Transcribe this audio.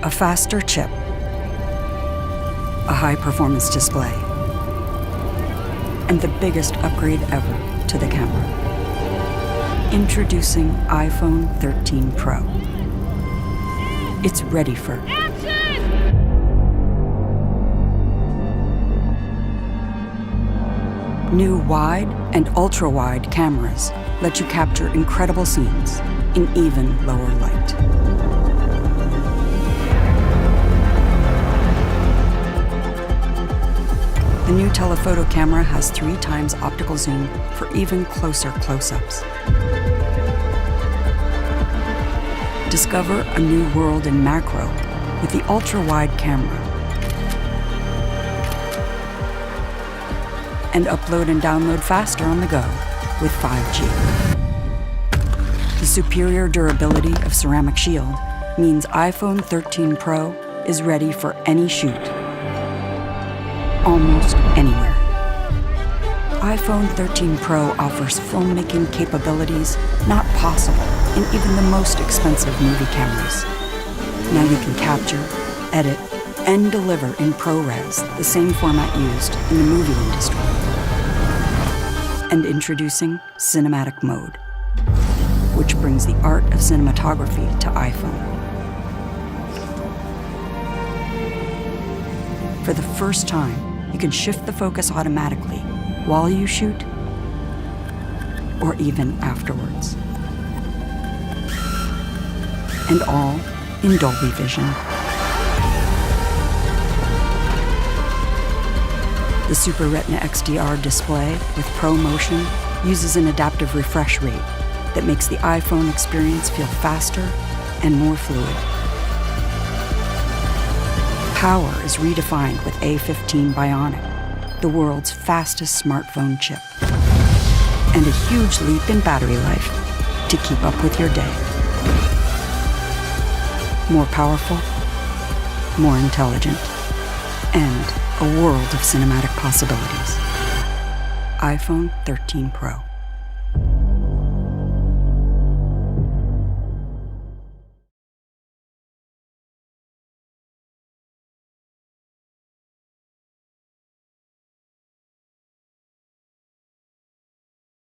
A faster chip, a high-performance display, and the biggest upgrade ever to the camera. Introducing iPhone 13 Pro. It's ready for action! New wide and ultra-wide cameras let you capture incredible scenes in even lower light. The new telephoto camera has 3 times optical zoom for even closer close-ups. Discover a new world in macro with the ultra-wide camera. And upload and download faster on the go with 5G. The superior durability of ceramic shield means iPhone 13 Pro is ready for any shoot, almost anywhere. iPhone 13 Pro offers filmmaking capabilities not possible in even the most expensive movie cameras. Now you can capture, edit, and deliver in ProRes, the same format used in the movie industry. And introducing Cinematic Mode, which brings the art of cinematography to iPhone. For the first time, you can shift the focus automatically while you shoot or even afterwards. And all in Dolby Vision. The Super Retina XDR display with ProMotion uses an adaptive refresh rate that makes the iPhone experience feel faster and more fluid. Power is redefined with A15 Bionic, the world's fastest smartphone chip. And a huge leap in battery life to keep up with your day. More powerful, more intelligent, and a world of cinematic possibilities. iPhone 13 Pro.